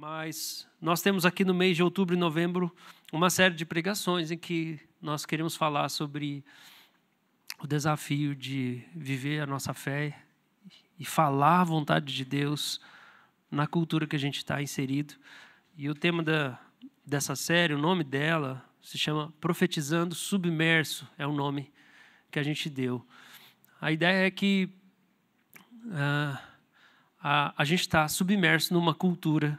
Mas nós temos aqui no mês de outubro e novembro uma série de pregações em que nós queremos falar sobre o desafio de viver a nossa fé e falar a vontade de Deus na cultura que a gente está inserido. E o tema dessa série, o nome dela, se chama Profetizando Submerso, é o nome que a gente deu. A ideia é que a gente está submerso numa cultura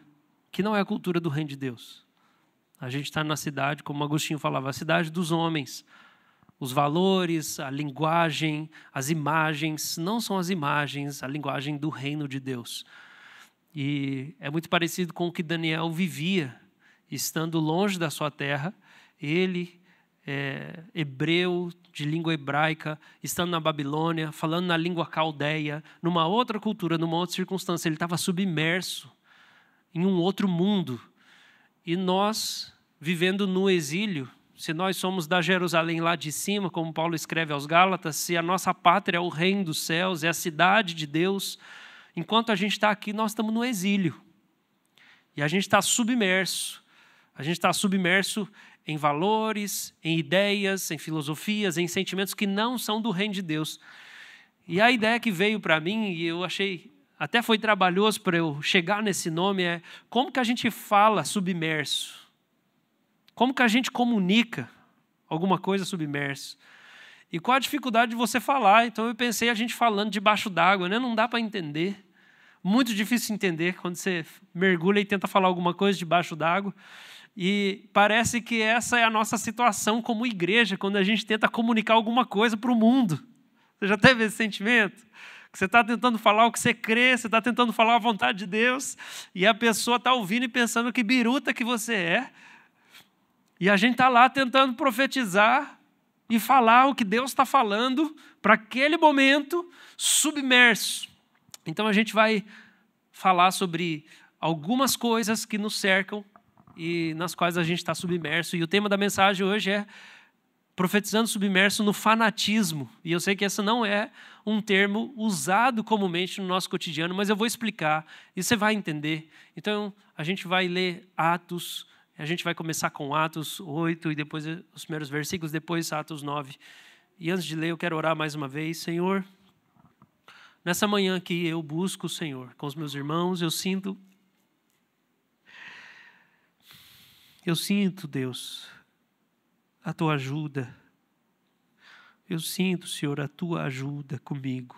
que não é a cultura do reino de Deus. A gente está na cidade, como Agostinho falava, a cidade dos homens. Os valores, a linguagem, as imagens, não são as imagens, a linguagem do reino de Deus. E é muito parecido com o que Daniel vivia, estando longe da sua terra. Ele, hebreu, de língua hebraica, estando na Babilônia, falando na língua caldeia, numa outra cultura, numa outra circunstância. Ele estava submerso em um outro mundo. E nós, vivendo no exílio, se nós somos da Jerusalém lá de cima, como Paulo escreve aos Gálatas, se a nossa pátria é o reino dos céus, é a cidade de Deus, enquanto a gente está aqui, nós estamos no exílio. E a gente está submerso. A gente está submerso em valores, em ideias, em filosofias, em sentimentos que não são do reino de Deus. E a ideia que veio para mim, e eu achei, até foi trabalhoso para eu chegar nesse nome, é como que a gente fala submerso? Como que a gente comunica alguma coisa submerso? E qual a dificuldade de você falar? Então eu pensei a gente falando debaixo d'água, né? Não dá para entender. Muito difícil entender quando você mergulha e tenta falar alguma coisa debaixo d'água. E parece que essa é a nossa situação como igreja, quando a gente tenta comunicar alguma coisa para o mundo. Você já teve esse sentimento? Que você está tentando falar o que você crê, você está tentando falar a vontade de Deus, e a pessoa está ouvindo e pensando que biruta que você é. E a gente está lá tentando profetizar e falar o que Deus está falando para aquele momento submerso. Então a gente vai falar sobre algumas coisas que nos cercam e nas quais a gente está submerso. E o tema da mensagem hoje é profetizando submerso no fanatismo. E eu sei que esse não é um termo usado comumente no nosso cotidiano, mas eu vou explicar e você vai entender. Então a gente vai ler Atos. A gente vai começar com Atos 8 e depois os primeiros versículos, depois Atos 9. E antes de ler, eu quero orar mais uma vez. Senhor, nessa manhã que eu busco o Senhor com os meus irmãos, eu sinto, Deus, a Tua ajuda. Eu sinto, Senhor, a Tua ajuda comigo.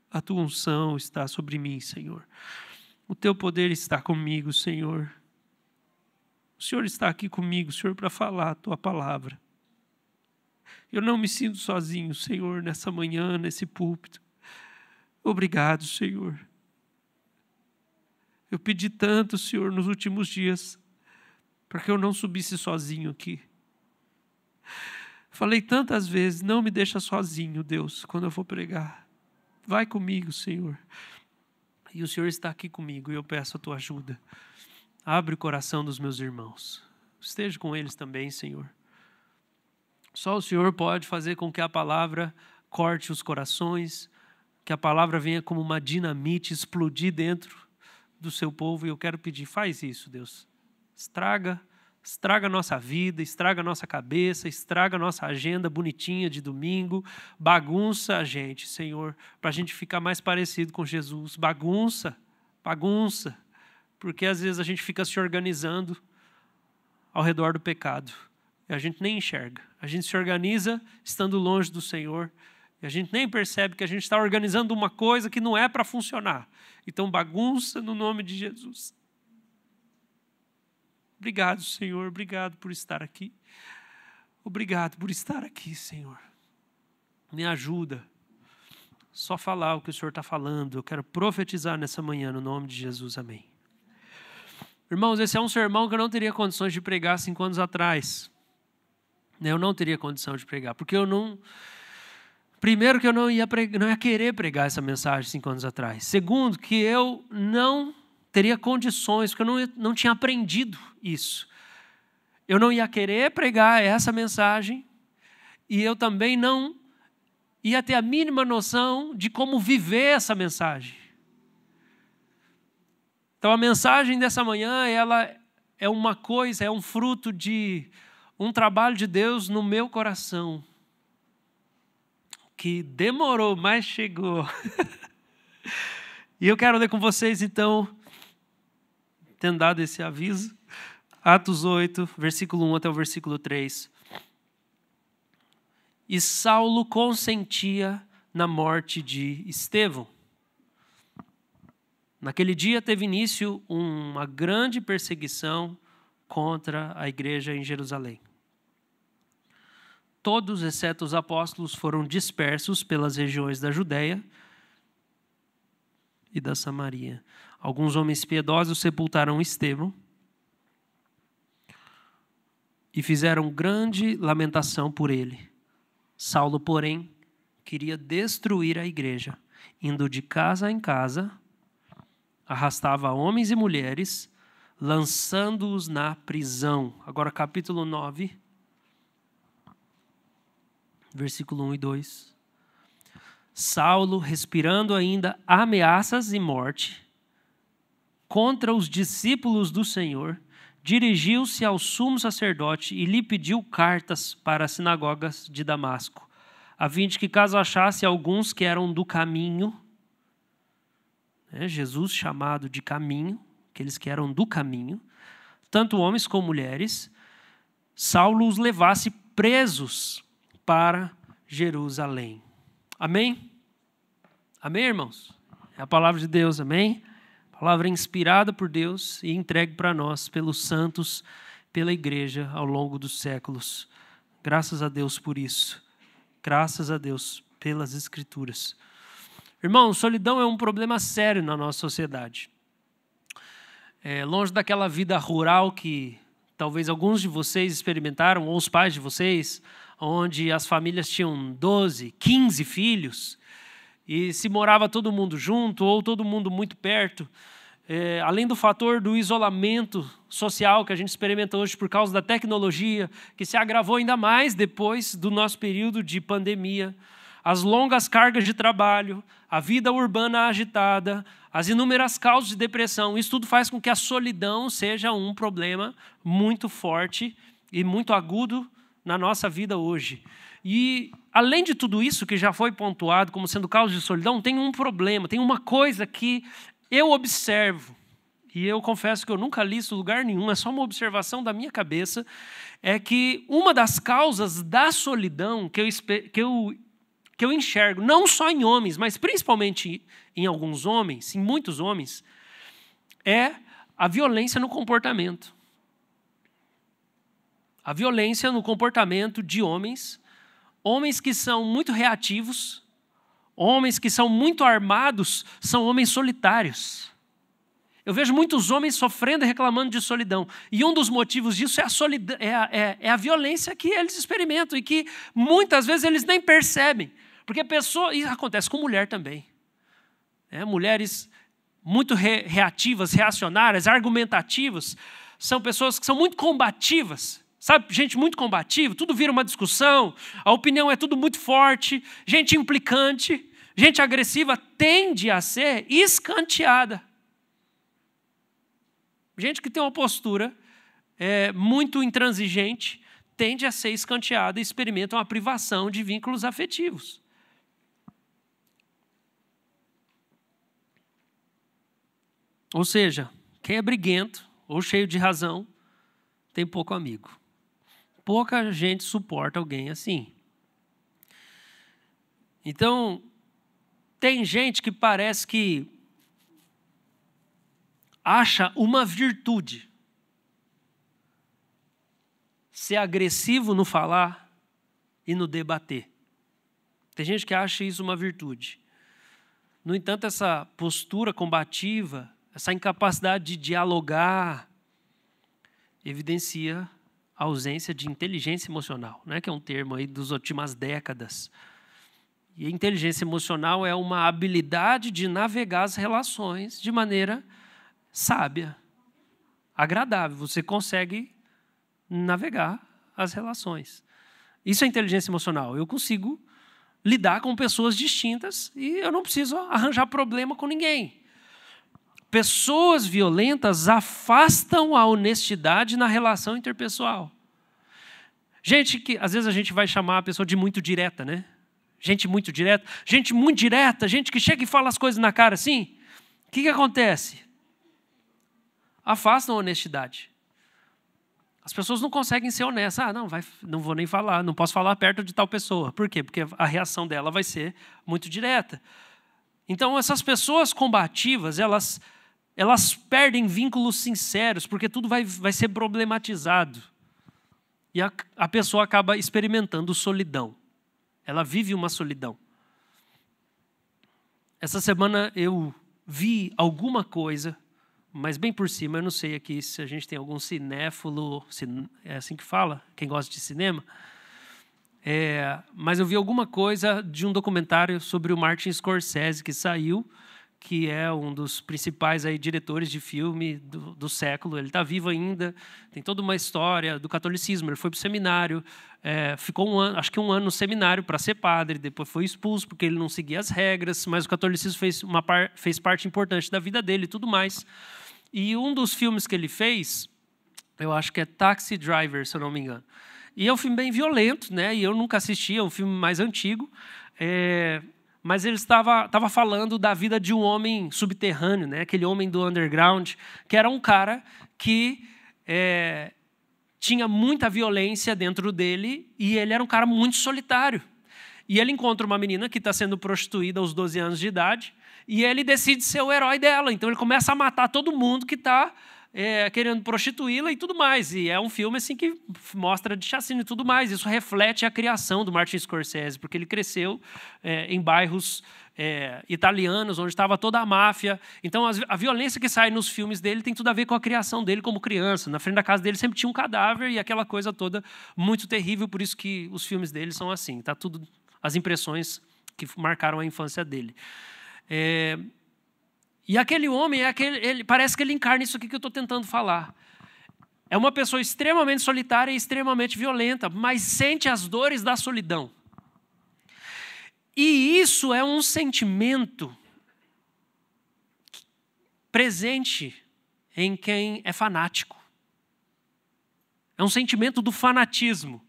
A Tua unção está sobre mim, Senhor. O Teu poder está comigo, Senhor. O Senhor está aqui comigo, Senhor, para falar a Tua palavra. Eu não me sinto sozinho, Senhor, nessa manhã, nesse púlpito. Obrigado, Senhor. Eu pedi tanto, Senhor, nos últimos dias, para que eu não subisse sozinho aqui. Falei tantas vezes, não me deixa sozinho, Deus, quando eu for pregar. Vai comigo, Senhor. E o Senhor está aqui comigo e eu peço a Tua ajuda. Abre o coração dos meus irmãos. Esteja com eles também, Senhor. Só o Senhor pode fazer com que a palavra corte os corações, que a palavra venha como uma dinamite explodir dentro do seu povo. E eu quero pedir, faz isso, Deus. Estraga a nossa vida, estraga a nossa cabeça, estraga a nossa agenda bonitinha de domingo. Bagunça a gente, Senhor, para a gente ficar mais parecido com Jesus. Bagunça. Porque às vezes a gente fica se organizando ao redor do pecado. E a gente nem enxerga. A gente se organiza estando longe do Senhor. E a gente nem percebe que a gente está organizando uma coisa que não é para funcionar. Então bagunça no nome de Jesus. Obrigado, Senhor. Obrigado por estar aqui. Obrigado por estar aqui, Senhor. Me ajuda. Só falar o que o Senhor está falando. Eu quero profetizar nessa manhã no nome de Jesus. Amém. Irmãos, esse é um sermão que eu não teria condições de pregar 5 anos atrás. Eu não teria condição de pregar, porque eu não... Primeiro, que eu não ia querer pregar essa mensagem 5 anos atrás. Segundo, que eu não teria condições, porque eu não tinha aprendido isso. Eu não ia querer pregar essa mensagem e eu também não ia ter a mínima noção de como viver essa mensagem. Então a mensagem dessa manhã, ela é uma coisa, é um fruto de um trabalho de Deus no meu coração, que demorou, mas chegou. E eu quero ler com vocês, então, tendo dado esse aviso, Atos 8, versículo 1 até o versículo 3. E Saulo consentia na morte de Estevão. Naquele dia teve início uma grande perseguição contra a igreja em Jerusalém. Todos, exceto os apóstolos, foram dispersos pelas regiões da Judéia e da Samaria. Alguns homens piedosos sepultaram Estevão e fizeram grande lamentação por ele. Saulo, porém, queria destruir a igreja, indo de casa em casa, arrastava homens e mulheres, lançando-os na prisão. Agora, capítulo 9, versículo 1 e 2. Saulo, respirando ainda ameaças e morte contra os discípulos do Senhor, dirigiu-se ao sumo sacerdote e lhe pediu cartas para as sinagogas de Damasco, a fim de que, caso achasse alguns que eram do caminho, Jesus chamado de caminho, aqueles que eram do caminho, tanto homens como mulheres, Saulo os levasse presos para Jerusalém. Amém? Amém, irmãos? É a palavra de Deus, amém? Palavra inspirada por Deus e entregue para nós pelos santos, pela igreja ao longo dos séculos. Graças a Deus por isso. Graças a Deus pelas Escrituras. Irmãos, solidão é um problema sério na nossa sociedade. Longe daquela vida rural que talvez alguns de vocês experimentaram, ou os pais de vocês, onde as famílias tinham 12, 15 filhos, e se morava todo mundo junto, ou todo mundo muito perto. Além do fator do isolamento social que a gente experimenta hoje por causa da tecnologia, que se agravou ainda mais depois do nosso período de pandemia, as longas cargas de trabalho, a vida urbana agitada, as inúmeras causas de depressão, isso tudo faz com que a solidão seja um problema muito forte e muito agudo na nossa vida hoje. E, além de tudo isso que já foi pontuado como sendo causa de solidão, tem um problema, tem uma coisa que eu observo, e eu confesso que eu nunca li isso em lugar nenhum, é só uma observação da minha cabeça, é que uma das causas da solidão que eu enxergo, não só em homens, mas principalmente em alguns homens, em muitos homens, é a violência no comportamento. A violência no comportamento de homens que são muito reativos, homens que são muito armados, são homens solitários. Eu vejo muitos homens sofrendo e reclamando de solidão. E um dos motivos disso é a solidão, é a violência que eles experimentam e que muitas vezes eles nem percebem. Porque isso acontece com mulher também. Mulheres muito reativas, reacionárias, argumentativas, são pessoas que são muito combativas. Sabe, gente muito combativa, tudo vira uma discussão, a opinião é tudo muito forte, gente implicante, gente agressiva tende a ser escanteada. Gente que tem uma postura muito intransigente tende a ser escanteada e experimenta uma privação de vínculos afetivos. Ou seja, quem é briguento ou cheio de razão tem pouco amigo. Pouca gente suporta alguém assim. Então, tem gente que parece que acha uma virtude ser agressivo no falar e no debater. Tem gente que acha isso uma virtude. No entanto, essa postura combativa, essa incapacidade de dialogar, evidencia a ausência de inteligência emocional, né? Que é um termo aí das últimas décadas. E a inteligência emocional é uma habilidade de navegar as relações de maneira sábia, agradável. Você consegue navegar as relações. Isso é inteligência emocional. Eu consigo lidar com pessoas distintas e eu não preciso arranjar problema com ninguém. Pessoas violentas afastam a honestidade na relação interpessoal. Gente que, às vezes a gente vai chamar a pessoa de muito direta, né? Gente muito direta, gente que chega e fala as coisas na cara assim. O que acontece? Afastam a honestidade. As pessoas não conseguem ser honestas. Não vou nem falar, não posso falar perto de tal pessoa. Por quê? Porque a reação dela vai ser muito direta. Então, essas pessoas combativas, elas perdem vínculos sinceros, porque tudo vai ser problematizado. E a pessoa acaba experimentando solidão. Ela vive uma solidão. Essa semana eu vi alguma coisa, mas bem por cima, eu não sei aqui se a gente tem algum cinéfilo, é assim que fala, quem gosta de cinema. Mas eu vi alguma coisa de um documentário sobre o Martin Scorsese que saiu, que é um dos principais diretores de filme do século. Ele está vivo ainda, tem toda uma história do catolicismo. Ele foi para o seminário, ficou acho que um ano no seminário para ser padre, depois foi expulso porque ele não seguia as regras, mas o catolicismo fez parte importante da vida dele e tudo mais. E um dos filmes que ele fez, eu acho que é Taxi Driver, se eu não me engano. E é um filme bem violento, né? E eu nunca assisti, é um filme mais antigo. Mas ele estava falando da vida de um homem subterrâneo, né? Aquele homem do underground, que era um cara que tinha muita violência dentro dele e ele era um cara muito solitário. E ele encontra uma menina que está sendo prostituída aos 12 anos de idade e ele decide ser o herói dela. Então ele começa a matar todo mundo que está querendo prostituí-la e tudo mais. E é um filme assim que mostra de chacina e tudo mais. Isso reflete a criação do Martin Scorsese, porque ele cresceu em bairros italianos, onde estava toda a máfia. Então, a violência que sai nos filmes dele tem tudo a ver com a criação dele como criança. Na frente da casa dele sempre tinha um cadáver e aquela coisa toda muito terrível, por isso que os filmes dele são assim. Tá tudo as impressões que marcaram a infância dele. E aquele homem, parece que ele encarna isso aqui que eu estou tentando falar. É uma pessoa extremamente solitária e extremamente violenta, mas sente as dores da solidão. E isso é um sentimento presente em quem é fanático. É um sentimento do fanatismo.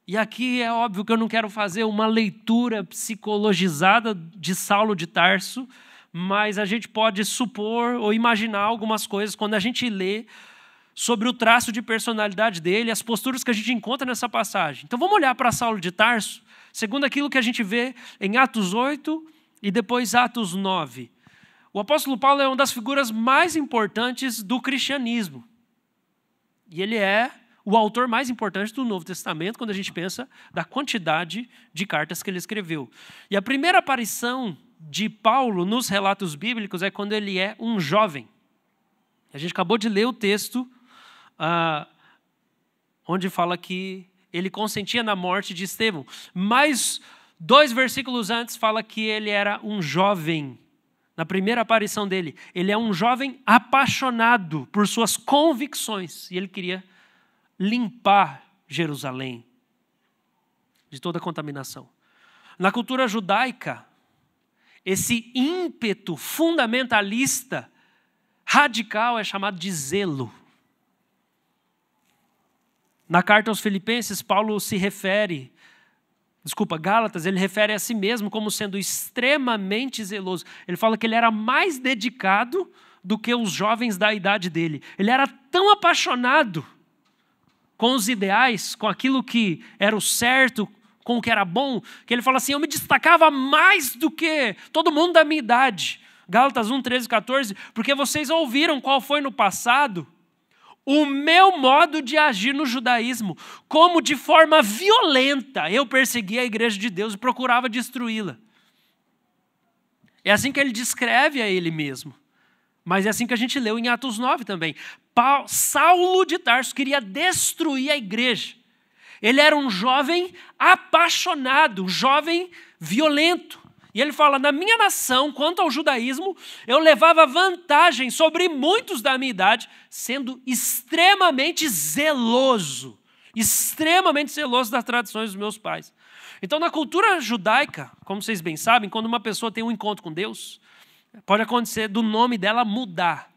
E aqui é óbvio que eu não quero fazer uma leitura psicologizada de Saulo de Tarso, mas a gente pode supor ou imaginar algumas coisas quando a gente lê sobre o traço de personalidade dele, as posturas que a gente encontra nessa passagem. Então vamos olhar para Saulo de Tarso, segundo aquilo que a gente vê em Atos 8 e depois Atos 9. O apóstolo Paulo é uma das figuras mais importantes do cristianismo. E ele é o autor mais importante do Novo Testamento, quando a gente pensa da quantidade de cartas que ele escreveu. E a primeira aparição de Paulo nos relatos bíblicos é quando ele é um jovem. A gente acabou de ler o texto onde fala que ele consentia na morte de Estevão. Mas 2 versículos antes fala que ele era um jovem. Na primeira aparição dele, ele é um jovem apaixonado por suas convicções. E ele queria limpar Jerusalém de toda a contaminação. Na cultura judaica, esse ímpeto fundamentalista, radical, é chamado de zelo. Na carta aos Filipenses, Gálatas, ele refere a si mesmo como sendo extremamente zeloso. Ele fala que ele era mais dedicado do que os jovens da idade dele. Ele era tão apaixonado com os ideais, com aquilo que era o certo, com o que era bom, que ele fala assim, eu me destacava mais do que todo mundo da minha idade. Gálatas 1, 13, 14, porque vocês ouviram qual foi no passado o meu modo de agir no judaísmo, como de forma violenta eu perseguia a igreja de Deus e procurava destruí-la. É assim que ele descreve a ele mesmo. Mas é assim que a gente leu em Atos 9 também. Saulo de Tarso queria destruir a igreja. Ele era um jovem apaixonado, um jovem violento. E ele fala, na minha nação, quanto ao judaísmo, eu levava vantagem sobre muitos da minha idade, sendo extremamente zeloso das tradições dos meus pais. Então, na cultura judaica, como vocês bem sabem, quando uma pessoa tem um encontro com Deus, Pode acontecer do nome dela mudar.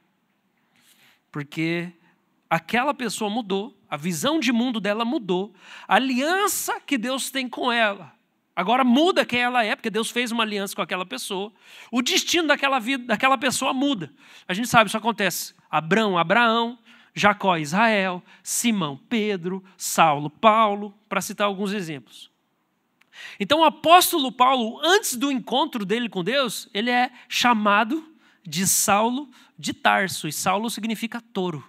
Porque aquela pessoa mudou, a visão de mundo dela mudou, a aliança que Deus tem com ela agora muda quem ela é, porque Deus fez uma aliança com aquela pessoa. O destino daquela vida, daquela pessoa muda. A gente sabe, isso acontece. Abraão, Jacó, Israel, Simão, Pedro, Saulo, Paulo, para citar alguns exemplos. Então o apóstolo Paulo, antes do encontro dele com Deus, ele é chamado de Saulo de Tarso, e Saulo significa touro.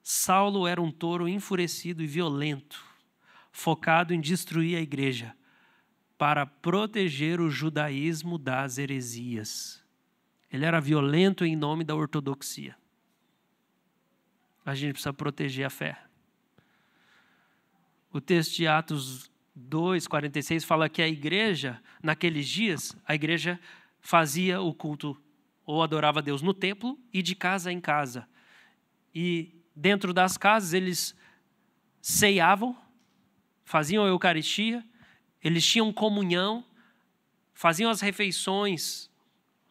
Saulo era um touro enfurecido e violento, focado em destruir a igreja, para proteger o judaísmo das heresias. Ele era violento em nome da ortodoxia. A gente precisa proteger a fé. O texto de Atos 2:46 fala que a igreja, naqueles dias, a igreja fazia o culto ou adorava a Deus no templo e de casa em casa. E dentro das casas eles ceiavam, faziam a Eucaristia, eles tinham comunhão, faziam as refeições,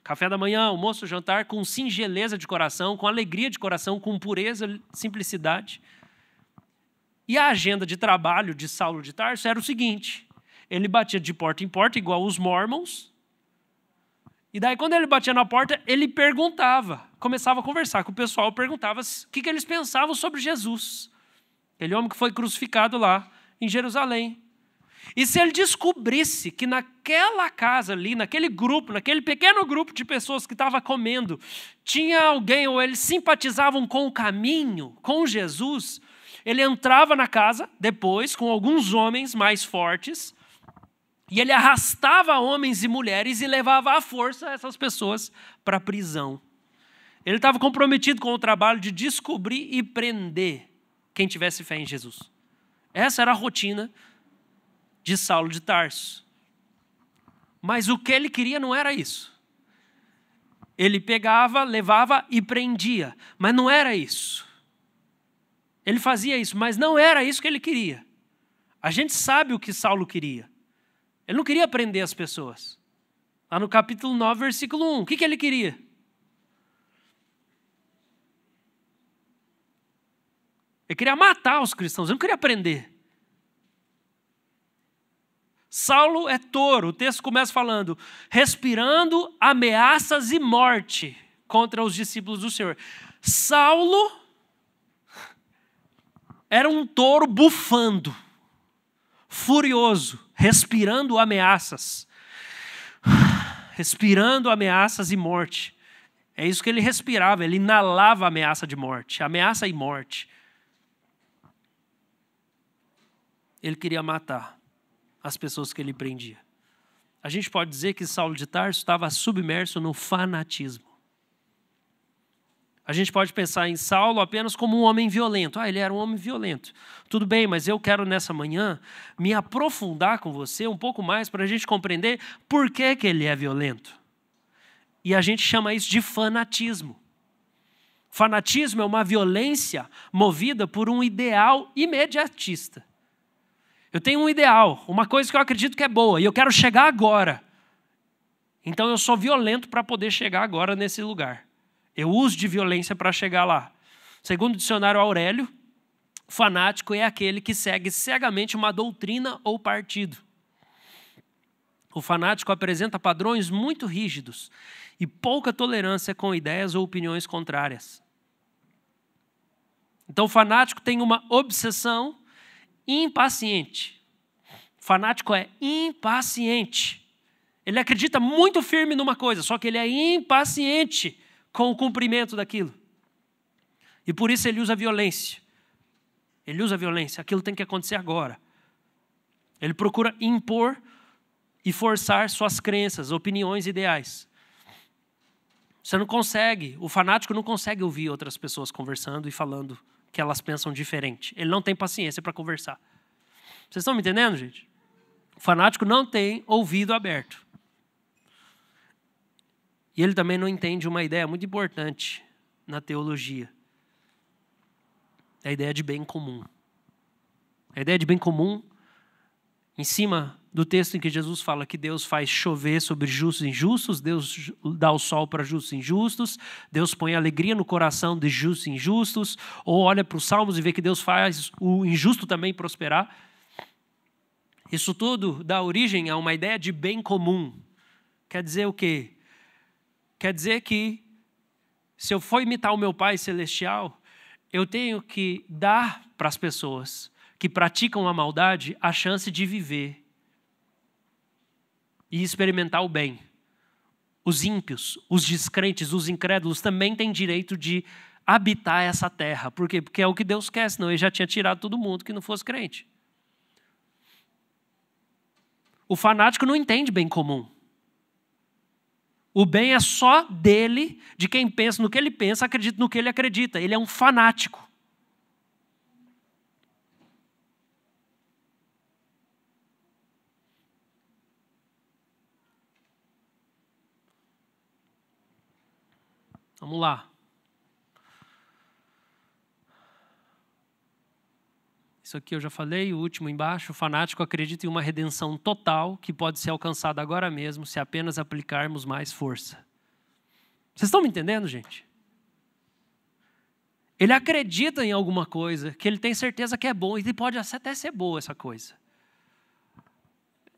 café da manhã, almoço, jantar, com singeleza de coração, com alegria de coração, com pureza, simplicidade. E a agenda de trabalho de Saulo de Tarso era o seguinte: ele batia de porta em porta, igual os mormons, e daí quando ele batia na porta, ele perguntava, começava a conversar com o pessoal, perguntava o que eles pensavam sobre Jesus, aquele homem que foi crucificado lá em Jerusalém. E se ele descobrisse que naquela casa ali, naquele grupo, naquele pequeno grupo de pessoas que estava comendo, tinha alguém ou eles simpatizavam com o caminho, com Jesus, ele entrava na casa depois com alguns homens mais fortes e ele arrastava homens e mulheres e levava à força essas pessoas para a prisão. Ele estava comprometido com o trabalho de descobrir e prender quem tivesse fé em Jesus. Essa era a rotina de Saulo de Tarso. Mas o que ele queria não era isso. Ele pegava, levava e prendia, mas não era isso. Ele fazia isso, mas não era isso que ele queria. A gente sabe o que Saulo queria. Ele não queria prender as pessoas. Lá no capítulo 9, versículo 1, o que ele queria? Ele queria matar os cristãos, ele não queria prender. Saulo é touro, o texto começa falando, respirando ameaças e morte contra os discípulos do Senhor. Saulo era um touro bufando, furioso, respirando ameaças. Respirando ameaças e morte. É isso que ele respirava, ele inalava ameaça de morte, ameaça e morte. Ele queria matar as pessoas que ele prendia. A gente pode dizer que Saulo de Tarso estava submerso no fanatismo. A gente pode pensar em Saulo apenas como um homem violento. Ele era um homem violento. Tudo bem, mas eu quero nessa manhã me aprofundar com você um pouco mais para a gente compreender por que ele é violento. E a gente chama isso de fanatismo. Fanatismo é uma violência movida por um ideal imediatista. Eu tenho um ideal, uma coisa que eu acredito que é boa, e eu quero chegar agora. Então eu sou violento para poder chegar agora nesse lugar. Eu uso de violência para chegar lá. Segundo o dicionário Aurélio, fanático é aquele que segue cegamente uma doutrina ou partido. O fanático apresenta padrões muito rígidos e pouca tolerância com ideias ou opiniões contrárias. Então o fanático tem uma obsessão impaciente. O fanático é impaciente. Ele acredita muito firme numa coisa, só que ele é impaciente com o cumprimento daquilo. E por isso ele usa violência. Ele usa violência. Aquilo tem que acontecer agora. Ele procura impor e forçar suas crenças, opiniões, ideais. Você não consegue, o fanático não consegue ouvir outras pessoas conversando e falando que elas pensam diferente. Ele não tem paciência para conversar. Vocês estão me entendendo, gente? O fanático não tem ouvido aberto. E ele também não entende uma ideia muito importante na teologia. É a ideia de bem comum. A ideia de bem comum em cima do texto em que Jesus fala que Deus faz chover sobre justos e injustos, Deus dá o sol para justos e injustos, Deus põe alegria no coração de justos e injustos, ou olha para os Salmos e vê que Deus faz o injusto também prosperar. Isso tudo dá origem a uma ideia de bem comum. Quer dizer o quê? Quer dizer que se eu for imitar o meu Pai Celestial, eu tenho que dar para as pessoas que praticam a maldade a chance de viver e experimentar o bem. Os ímpios, os descrentes, os incrédulos também têm direito de habitar essa terra. Por quê? Porque é o que Deus quer, senão ele já tinha tirado todo mundo que não fosse crente. O fanático não entende bem comum. O bem é só dele, de quem pensa no que ele pensa, acredita no que ele acredita. Ele é um fanático. Vamos lá. Isso aqui eu já falei, o último embaixo. O fanático acredita em uma redenção total que pode ser alcançada agora mesmo se apenas aplicarmos mais força. Vocês estão me entendendo, gente? Ele acredita em alguma coisa que ele tem certeza que é bom e pode até ser boa essa coisa.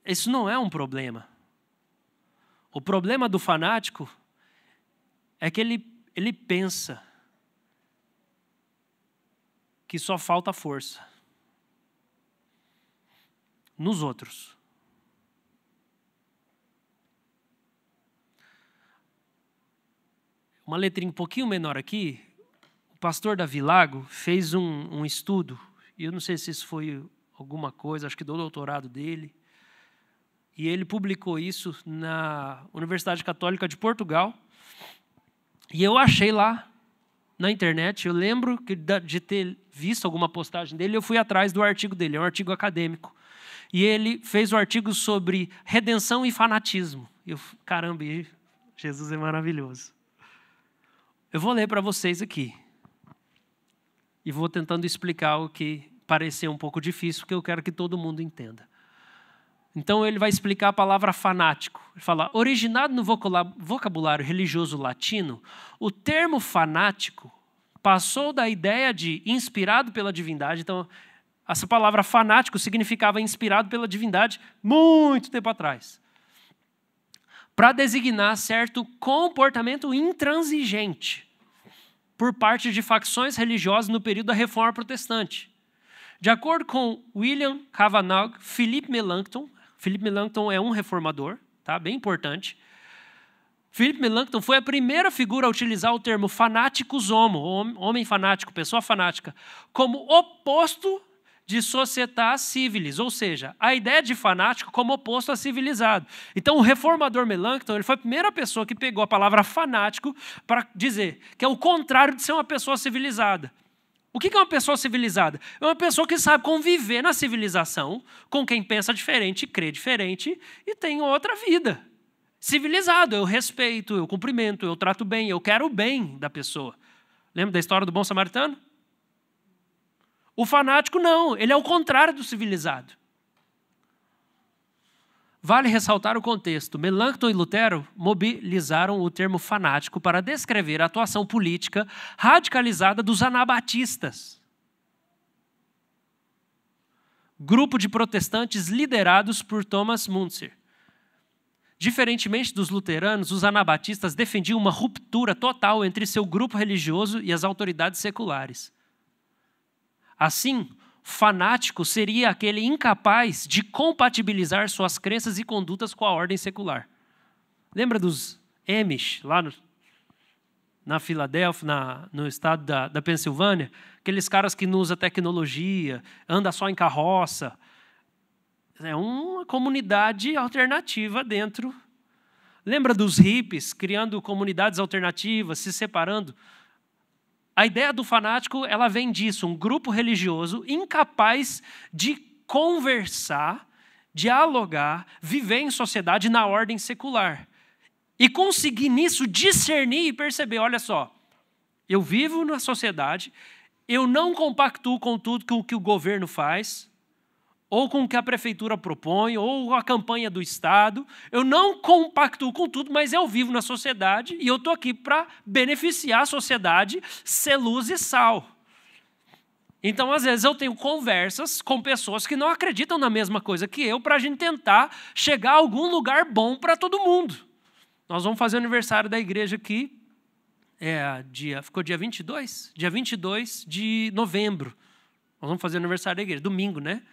Isso não é um problema. O problema do fanático é que ele pensa que só falta força nos outros. Uma letrinha um pouquinho menor aqui, o pastor Davi Lago fez um estudo, e eu não sei se isso foi alguma coisa, acho que do doutorado dele, e ele publicou isso na Universidade Católica de Portugal, e eu achei lá na internet, eu lembro de ter visto alguma postagem dele, eu fui atrás do artigo dele, é um artigo acadêmico. E ele fez o artigo sobre redenção e fanatismo. Caramba, Jesus é maravilhoso. Eu vou ler para vocês aqui. E vou tentando explicar o que pareceu um pouco difícil, porque eu quero que todo mundo entenda. Então ele vai explicar a palavra fanático. Ele fala, originado no vocabulário religioso latino, o termo fanático passou da ideia de inspirado pela divindade. Então, essa palavra fanático significava inspirado pela divindade muito tempo atrás, para designar certo comportamento intransigente por parte de facções religiosas no período da Reforma Protestante. De acordo com William Cavanaugh, Philip Melanchthon é um reformador, tá? Bem importante. Philip Melanchthon foi a primeira figura a utilizar o termo fanaticus homo, homem fanático, pessoa fanática, como oposto de societas civilis, ou seja, a ideia de fanático como oposto a civilizado. Então, o reformador Melanchthon ele foi a primeira pessoa que pegou a palavra fanático para dizer que é o contrário de ser uma pessoa civilizada. O que é uma pessoa civilizada? É uma pessoa que sabe conviver na civilização com quem pensa diferente, crê diferente e tem outra vida. Civilizado, eu respeito, eu cumprimento, eu trato bem, eu quero o bem da pessoa. Lembra da história do bom samaritano? O fanático não, ele é o contrário do civilizado. Vale ressaltar o contexto. Melanchthon e Lutero mobilizaram o termo fanático para descrever a atuação política radicalizada dos anabatistas. Grupo de protestantes liderados por Thomas Müntzer. Diferentemente dos luteranos, os anabatistas defendiam uma ruptura total entre seu grupo religioso e as autoridades seculares. Assim, fanático seria aquele incapaz de compatibilizar suas crenças e condutas com a ordem secular. Lembra dos Amish, lá na Filadélfia, no estado da Pensilvânia? Aqueles caras que não usam tecnologia, andam só em carroça. É uma comunidade alternativa dentro. Lembra dos hippies, criando comunidades alternativas, se separando? A ideia do fanático, ela vem disso, um grupo religioso incapaz de conversar, dialogar, viver em sociedade na ordem secular. E conseguir nisso discernir e perceber, olha só, eu vivo na sociedade, eu não compactuo com tudo que o governo faz, ou com o que a prefeitura propõe, ou a campanha do Estado. Eu não compactuo com tudo, mas eu vivo na sociedade e eu estou aqui para beneficiar a sociedade, ser luz e sal. Então, às vezes, eu tenho conversas com pessoas que não acreditam na mesma coisa que eu para a gente tentar chegar a algum lugar bom para todo mundo. Nós vamos fazer o aniversário da igreja aqui, ficou dia 22? Dia 22 de novembro. Nós vamos fazer o aniversário da igreja, domingo, né?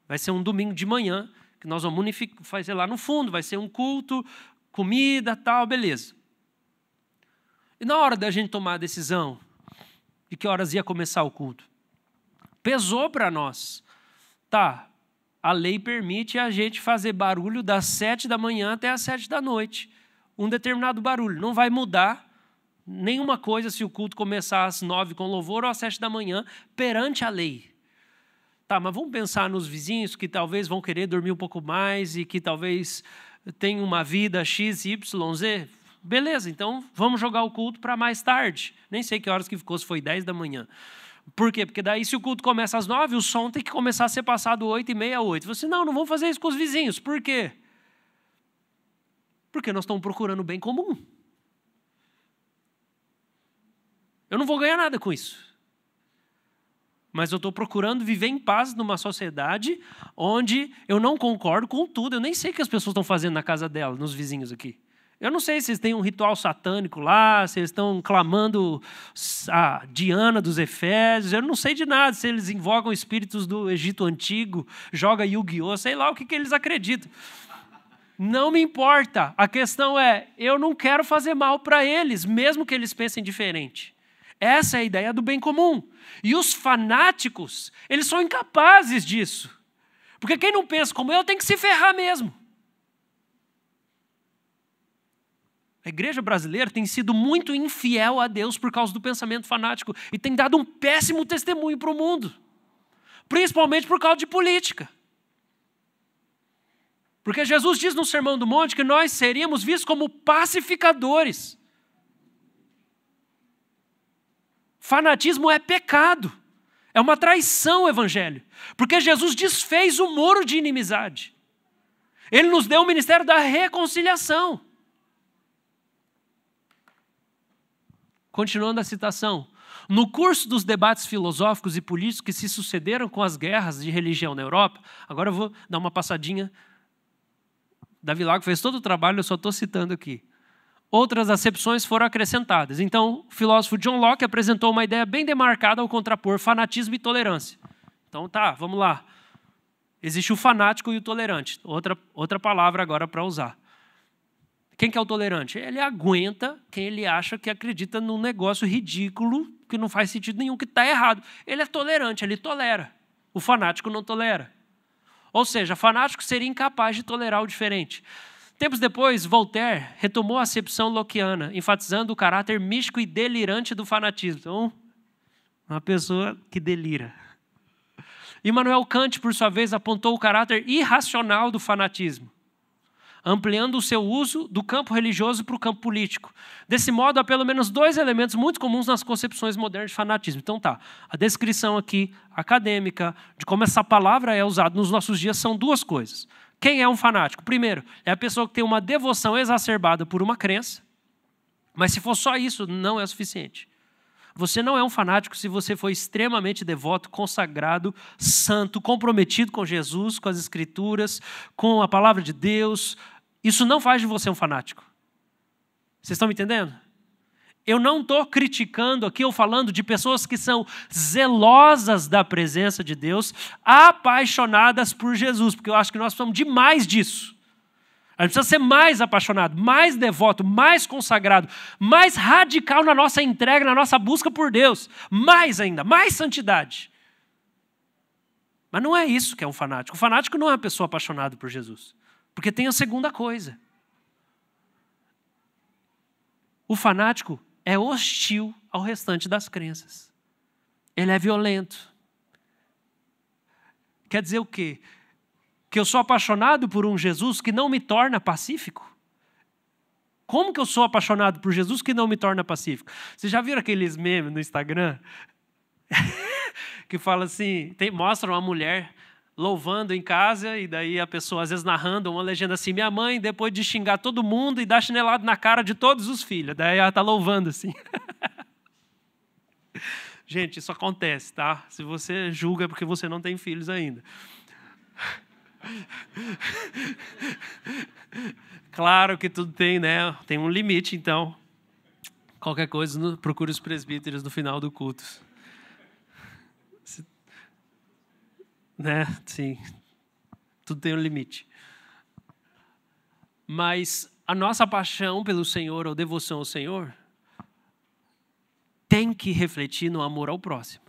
Vai ser um domingo de manhã, que nós vamos fazer lá no fundo, vai ser um culto, comida, tal, beleza. E na hora da gente tomar a decisão de que horas ia começar o culto, pesou para nós. Tá, a lei permite a gente fazer barulho das 7 da manhã até as 7 da noite. Um determinado barulho. Não vai mudar nenhuma coisa se o culto começar às 9 com louvor ou às 7 da manhã, perante a lei. Tá, mas vamos pensar nos vizinhos que talvez vão querer dormir um pouco mais e que talvez tenham uma vida X, Y, Z. Beleza, então vamos jogar o culto para mais tarde. Nem sei que horas que ficou, se foi 10 da manhã. Por quê? Porque daí se o culto começa às 9, o som tem que começar a ser passado 8h30, 8. Você, não vamos fazer isso com os vizinhos. Por quê? Porque nós estamos procurando o bem comum. Eu não vou ganhar nada com isso. Mas eu estou procurando viver em paz numa sociedade onde eu não concordo com tudo. Eu nem sei o que as pessoas estão fazendo na casa dela, nos vizinhos aqui. Eu não sei se eles têm um ritual satânico lá, se eles estão clamando a Diana dos Efésios. Eu não sei de nada, se eles invocam espíritos do Egito Antigo, joga Yu-Gi-Oh!, sei lá o que eles acreditam. Não me importa. A questão é, eu não quero fazer mal para eles, mesmo que eles pensem diferente. Essa é a ideia do bem comum. E os fanáticos, eles são incapazes disso. Porque quem não pensa como eu tem que se ferrar mesmo. A igreja brasileira tem sido muito infiel a Deus por causa do pensamento fanático e tem dado um péssimo testemunho para o mundo. Principalmente por causa de política. Porque Jesus diz no Sermão do Monte que nós seríamos vistos como pacificadores. Fanatismo é pecado. É uma traição ao evangelho. Porque Jesus desfez o muro de inimizade. Ele nos deu o ministério da reconciliação. Continuando a citação. No curso dos debates filosóficos e políticos que se sucederam com as guerras de religião na Europa, agora eu vou dar uma passadinha. Davi Lago fez todo o trabalho, eu só estou citando aqui. Outras acepções foram acrescentadas. Então, o filósofo John Locke apresentou uma ideia bem demarcada ao contrapor fanatismo e tolerância. Então, tá, vamos lá. Existe o fanático e o tolerante. Outra palavra agora para usar. Quem que é o tolerante? Ele aguenta quem ele acha que acredita num negócio ridículo, que não faz sentido nenhum, que está errado. Ele é tolerante, ele tolera. O fanático não tolera. Ou seja, fanático seria incapaz de tolerar o diferente. Tempos depois, Voltaire retomou a acepção lockeana, enfatizando o caráter místico e delirante do fanatismo. Então, uma pessoa que delira. Immanuel Kant, por sua vez, apontou o caráter irracional do fanatismo, ampliando o seu uso do campo religioso para o campo político. Desse modo, há pelo menos 2 elementos muito comuns nas concepções modernas de fanatismo. Então tá, a descrição aqui, acadêmica, de como essa palavra é usada nos nossos dias são 2 coisas. Quem é um fanático? Primeiro, é a pessoa que tem uma devoção exacerbada por uma crença, mas se for só isso, não é suficiente. Você não é um fanático se você for extremamente devoto, consagrado, santo, comprometido com Jesus, com as Escrituras, com a palavra de Deus. Isso não faz de você um fanático. Vocês estão me entendendo? Eu não estou criticando aqui ou falando de pessoas que são zelosas da presença de Deus, apaixonadas por Jesus, porque eu acho que nós precisamos de mais disso. A gente precisa ser mais apaixonado, mais devoto, mais consagrado, mais radical na nossa entrega, na nossa busca por Deus. Mais ainda, mais santidade. Mas não é isso que é um fanático. O fanático não é uma pessoa apaixonada por Jesus. Porque tem a segunda coisa. O fanático é hostil ao restante das crenças. Ele é violento. Quer dizer o quê? Que eu sou apaixonado por um Jesus que não me torna pacífico? Como que eu sou apaixonado por Jesus que não me torna pacífico? Vocês já viram aqueles memes no Instagram? Que fala assim, mostra uma mulher louvando em casa, e daí a pessoa às vezes narrando uma legenda assim, minha mãe, depois de xingar todo mundo e dar chinelado na cara de todos os filhos, daí ela está louvando assim. Gente, isso acontece, tá? Se você julga é porque você não tem filhos ainda. Claro que tudo tem, né? Tem um limite, então. Qualquer coisa, procure os presbíteros no final do culto. Né? Sim. Tudo tem um limite. Mas a nossa paixão pelo Senhor ou devoção ao Senhor tem que refletir no amor ao próximo.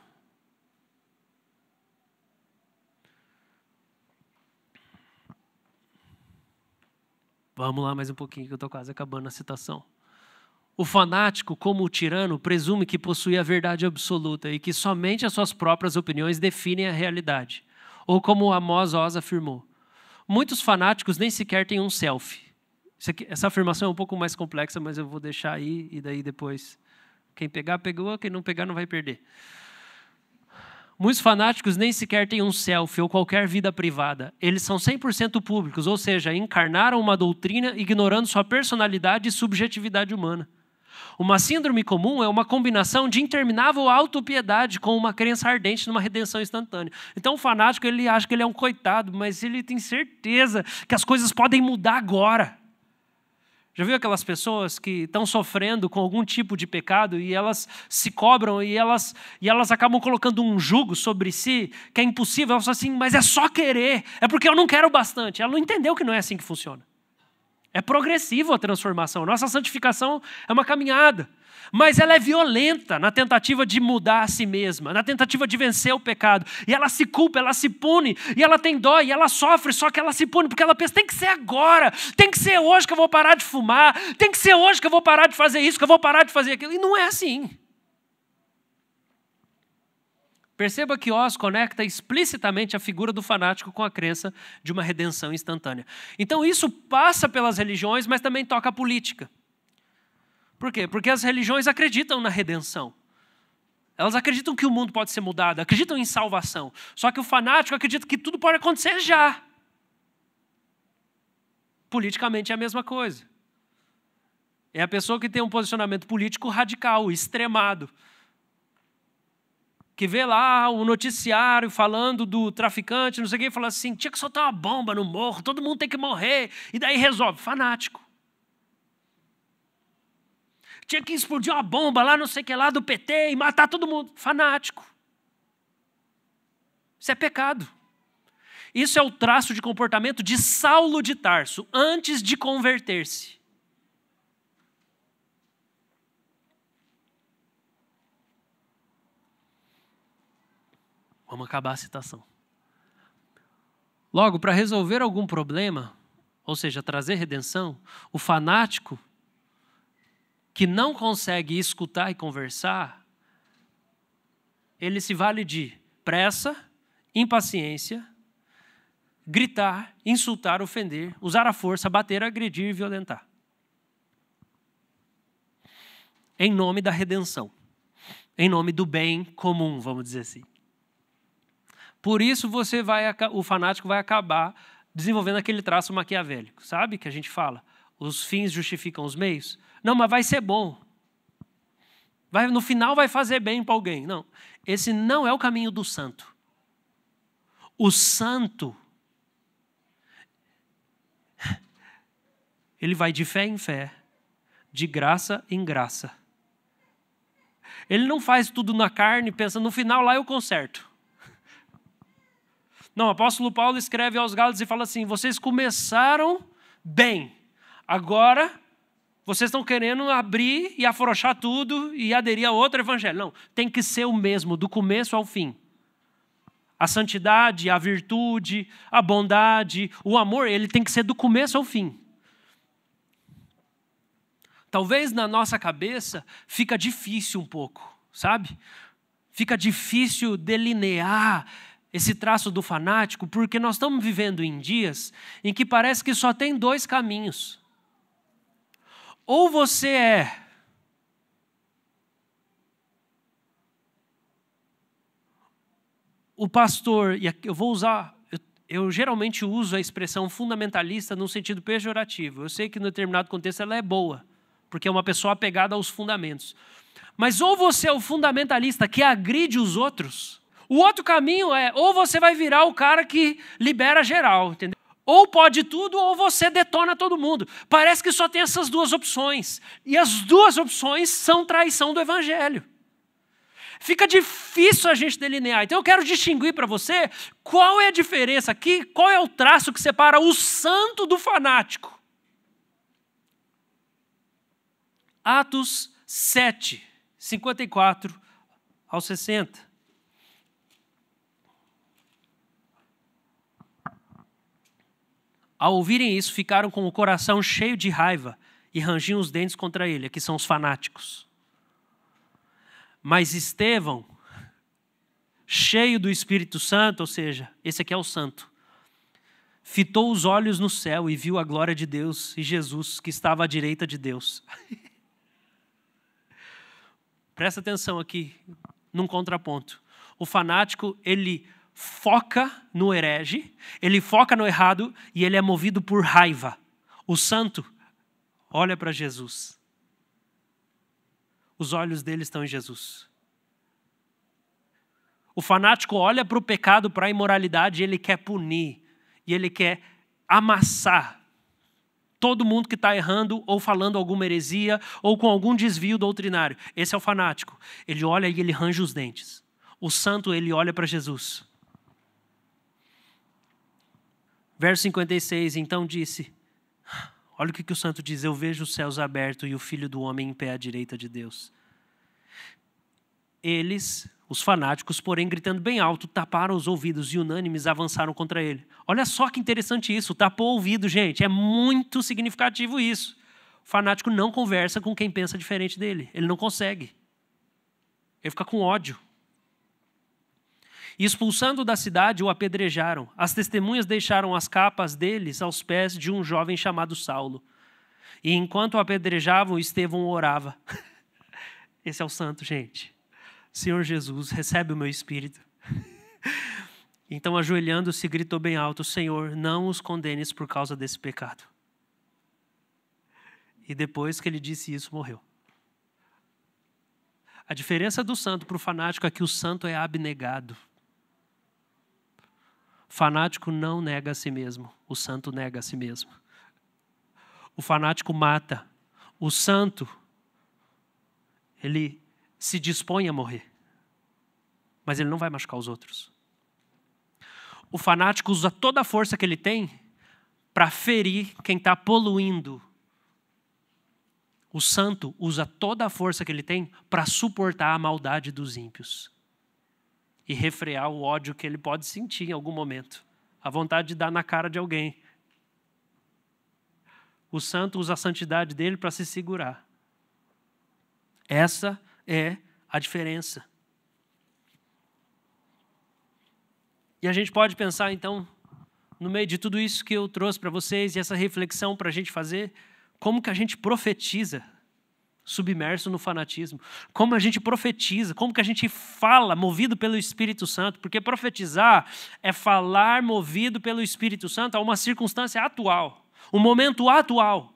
Vamos lá mais um pouquinho que eu estou quase acabando a citação. O fanático, como o tirano, presume que possui a verdade absoluta e que somente as suas próprias opiniões definem a realidade. Ou como Amos Oz afirmou, muitos fanáticos nem sequer têm um selfie. Essa afirmação é um pouco mais complexa, mas eu vou deixar aí e daí depois quem pegar, pegou, quem não pegar não vai perder. Muitos fanáticos nem sequer têm um selfie ou qualquer vida privada. Eles são 100% públicos, ou seja, encarnaram uma doutrina ignorando sua personalidade e subjetividade humana. Uma síndrome comum é uma combinação de interminável autopiedade com uma crença ardente numa redenção instantânea. Então o fanático ele acha que ele é um coitado, mas ele tem certeza que as coisas podem mudar agora. Já viu aquelas pessoas que estão sofrendo com algum tipo de pecado e elas se cobram e elas acabam colocando um jugo sobre si que é impossível? Elas falam assim, mas é só querer, é porque eu não quero bastante. Ela não entendeu que não é assim que funciona. É progressivo a transformação. Nossa santificação é uma caminhada. Mas ela é violenta na tentativa de mudar a si mesma, na tentativa de vencer o pecado. E ela se culpa, ela se pune, e ela tem dó, e ela sofre, só que ela se pune, porque ela pensa, tem que ser agora, tem que ser hoje que eu vou parar de fumar, tem que ser hoje que eu vou parar de fazer isso, que eu vou parar de fazer aquilo. E não é assim. Perceba que Oz conecta explicitamente a figura do fanático com a crença de uma redenção instantânea. Então isso passa pelas religiões, mas também toca a política. Por quê? Porque as religiões acreditam na redenção. Elas acreditam que o mundo pode ser mudado, acreditam em salvação. Só que o fanático acredita que tudo pode acontecer já. Politicamente é a mesma coisa. É a pessoa que tem um posicionamento político radical, extremado. Que vê lá o noticiário falando do traficante, não sei o quê, e fala assim, tinha que soltar uma bomba no morro, todo mundo tem que morrer, e daí resolve. Fanático. Tinha que explodir uma bomba lá, não sei o que lá, do PT e matar todo mundo. Fanático. Isso é pecado. Isso é o traço de comportamento de Saulo de Tarso, antes de converter-se. Vamos acabar a citação. Logo, para resolver algum problema, ou seja, trazer redenção, o fanático que não consegue escutar e conversar, ele se vale de pressa, impaciência, gritar, insultar, ofender, usar a força, bater, agredir e violentar. Em nome da redenção. Em nome do bem comum, vamos dizer assim. Por isso o fanático vai acabar desenvolvendo aquele traço maquiavélico. Sabe que a gente fala? Os fins justificam os meios? Não, mas vai ser bom. No final vai fazer bem para alguém. Não, esse não é o caminho do santo. O santo, ele vai de fé em fé, de graça em graça. Ele não faz tudo na carne, pensa, no final lá eu conserto. Não, o apóstolo Paulo escreve aos Gálatas e fala assim, vocês começaram bem, agora vocês estão querendo abrir e afrouxar tudo e aderir a outro evangelho. Não, tem que ser o mesmo, do começo ao fim. A santidade, a virtude, a bondade, o amor, ele tem que ser do começo ao fim. Talvez na nossa cabeça fica difícil um pouco, sabe? Fica difícil delinear esse traço do fanático, porque nós estamos vivendo em dias em que parece que só tem dois caminhos. Ou você é o pastor, e eu vou usar, eu eu geralmente uso a expressão fundamentalista num sentido pejorativo. Eu sei que, em determinado contexto, ela é boa, porque é uma pessoa apegada aos fundamentos. Mas ou você é o fundamentalista que agride os outros, o outro caminho é ou você vai virar o cara que libera geral, entendeu? Ou pode tudo, ou você detona todo mundo. Parece que só tem essas duas opções. E as duas opções são traição do evangelho. Fica difícil a gente delinear. Então eu quero distinguir para você qual é a diferença aqui, qual é o traço que separa o santo do fanático. Atos 7, 54 ao 60. Ao ouvirem isso, ficaram com o coração cheio de raiva e rangiam os dentes contra ele. Aqui são os fanáticos. Mas Estevão, cheio do Espírito Santo, ou seja, esse aqui é o santo, fitou os olhos no céu e viu a glória de Deus e Jesus, que estava à direita de Deus. Presta atenção aqui, num contraponto. O fanático, ele foca no herege, ele foca no errado e ele é movido por raiva. O santo olha para Jesus. Os olhos dele estão em Jesus. O fanático olha para o pecado, para a imoralidade, e ele quer punir. E ele quer amassar todo mundo que está errando ou falando alguma heresia ou com algum desvio doutrinário. Esse é o fanático. Ele olha e ele range os dentes. O santo, ele olha para Jesus. Verso 56, então disse, olha o que o santo diz, eu vejo os céus abertos e o Filho do Homem em pé à direita de Deus. Eles, os fanáticos, porém, gritando bem alto, taparam os ouvidos e unânimes avançaram contra ele. Olha só que interessante isso, tapou o ouvido, gente, é muito significativo isso. O fanático não conversa com quem pensa diferente dele, ele não consegue. Ele fica com ódio. E expulsando da cidade, o apedrejaram. As testemunhas deixaram as capas deles aos pés de um jovem chamado Saulo. E enquanto o apedrejavam, Estevão orava. Esse é o santo, gente. Senhor Jesus, recebe o meu espírito. Então, ajoelhando-se, gritou bem alto, Senhor, não os condenes por causa desse pecado. E depois que ele disse isso, morreu. A diferença do santo para o fanático é que o santo é abnegado. O fanático não nega a si mesmo, o santo nega a si mesmo. O fanático mata, o santo, ele se dispõe a morrer, mas ele não vai machucar os outros. O fanático usa toda a força que ele tem para ferir quem está poluindo. O santo usa toda a força que ele tem para suportar a maldade dos ímpios. E refrear o ódio que ele pode sentir em algum momento. A vontade de dar na cara de alguém. O santo usa a santidade dele para se segurar. Essa é a diferença. E a gente pode pensar, então, no meio de tudo isso que eu trouxe para vocês e essa reflexão para a gente fazer, como que a gente profetiza submerso no fanatismo. Como a gente profetiza, como que a gente fala movido pelo Espírito Santo, porque profetizar é falar movido pelo Espírito Santo a uma circunstância atual, um momento atual.